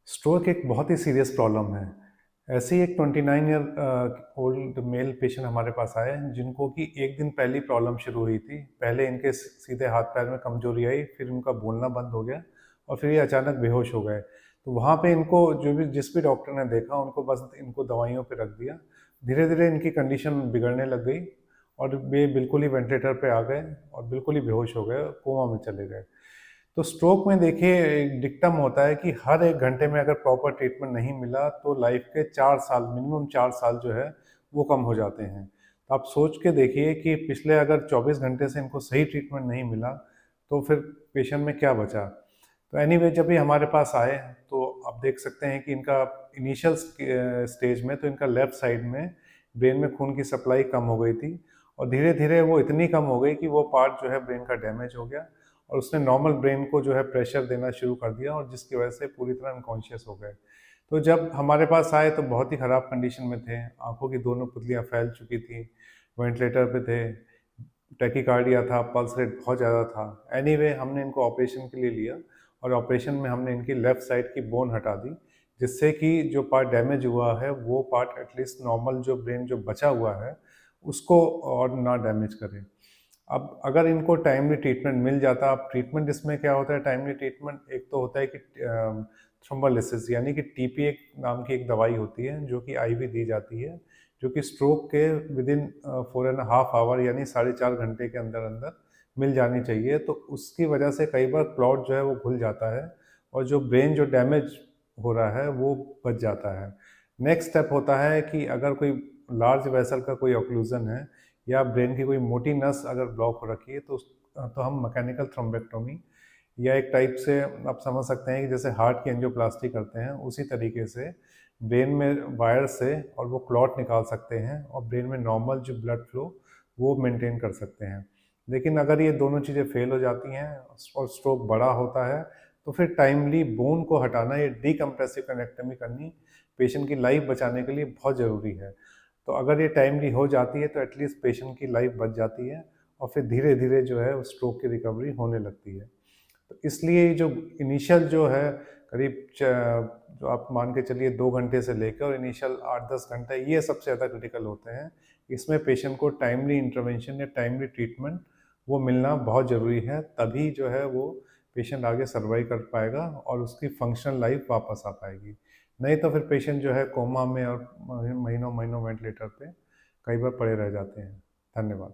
Stroke एक बहुत ही serious problem है। ऐसे ही एक 29 ईयर ओल्ड मेल पेशेंट हमारे पास आए जिनको कि एक दिन पहले प्रॉब्लम शुरू हुई थी। पहले इनके सीधे हाथ पैर में कमजोरी आई, फिर उनका बोलना बंद हो गया और फिर ये अचानक बेहोश हो गए। तो वहाँ पे इनको जिस भी डॉक्टर ने देखा उनको बस इनको दवाइयों पे रख दिया। धीरे धीरे इनकी कंडीशन बिगड़ने लग गई और वे बिल्कुल ही वेंटिलेटर पे आ गए और बिल्कुल ही बेहोश हो गए, कोमा में चले गए। तो स्ट्रोक में देखिए एक डिक्टम होता है कि हर 1 घंटे में अगर प्रॉपर ट्रीटमेंट नहीं मिला तो लाइफ के 4 साल, मिनिमम 4 साल जो है वो कम हो जाते हैं। तो आप सोच के देखिए कि पिछले अगर 24 घंटे से इनको सही ट्रीटमेंट नहीं मिला तो फिर पेशेंट में क्या बचा। तो एनीवे जब ये हमारे पास आए तो आप देख सकते हैं कि इनका इनिशियल स्टेज में तो इनका लेफ्ट साइड में ब्रेन में खून की सप्लाई कम हो गई थी और धीरे धीरे वो इतनी कम हो गई कि वो पार्ट जो है ब्रेन का डैमेज हो गया और उसने नॉर्मल ब्रेन को जो है प्रेशर देना शुरू कर दिया और जिसकी वजह से पूरी तरह अनकॉन्शियस हो गए। तो जब हमारे पास आए तो बहुत ही ख़राब कंडीशन में थे, आंखों की दोनों पुतलियां फैल चुकी थी, वेंटिलेटर पे थे, टैकीकार्डिया था, पल्स रेट बहुत ज़्यादा था। एनीवे हमने इनको ऑपरेशन के लिए लिया और ऑपरेशन में हमने इनकी लेफ़्ट साइड की बोन हटा दी, जिससे कि जो पार्ट डैमेज हुआ है वो पार्ट एटलीस्ट नॉर्मल जो ब्रेन जो बचा हुआ है उसको और ना डैमेज करे। अब अगर इनको टाइमली ट्रीटमेंट मिल जाता, अब ट्रीटमेंट इसमें क्या होता है टाइमली ट्रीटमेंट, एक तो होता है कि थ्रोम्बोलिसिस यानी कि टीपीए नाम की एक दवाई होती है जो कि आईवी दी जाती है, जो कि स्ट्रोक के विदिन 4.5 आवर यानी 4.5 घंटे के अंदर अंदर मिल जानी चाहिए। तो उसकी वजह से कई बार क्लॉट जो है वो घुल जाता है और जो ब्रेन जो डैमेज हो रहा है वो बच जाता है। नेक्स्ट स्टेप होता है कि अगर कोई लार्ज वेसल का कोई ऑक्लूजन है या ब्रेन की कोई मोटी नस अगर ब्लॉक हो रखी है तो हम मैकेनिकल थ्रोम्बेक्टोमी या एक टाइप से आप समझ सकते हैं कि जैसे हार्ट की एंजियोप्लास्टी करते हैं उसी तरीके से ब्रेन में वायर से और वो क्लॉट निकाल सकते हैं और ब्रेन में नॉर्मल जो ब्लड फ्लो वो मेंटेन कर सकते हैं। लेकिन अगर ये दोनों चीज़ें फेल हो जाती हैं और स्ट्रोक बड़ा होता है तो फिर टाइमली बोन को हटाना, ये डीकम्प्रेसिव कनेक्टमी करनी पेशेंट की लाइफ बचाने के लिए बहुत ज़रूरी है। तो अगर ये टाइमली हो जाती है तो एटलीस्ट पेशेंट की लाइफ बच जाती है और फिर धीरे धीरे जो है स्ट्रोक की रिकवरी होने लगती है। तो इसलिए जो इनिशियल जो है करीब जो आप मान के चलिए 2 घंटे से लेकर और इनिशियल 8-10 घंटे ये सबसे ज़्यादा क्रिटिकल होते हैं। इसमें पेशेंट को टाइमली इंटरवेंशन या टाइमली ट्रीटमेंट वो मिलना बहुत ज़रूरी है, तभी जो है वो पेशेंट आगे सर्वाइव कर पाएगा और उसकी फंक्शनल लाइफ वापस आ पाएगी। नहीं तो फिर पेशेंट जो है कोमा में और महीनों महीनों वेंटिलेटर पे कई बार पड़े रह जाते हैं। धन्यवाद।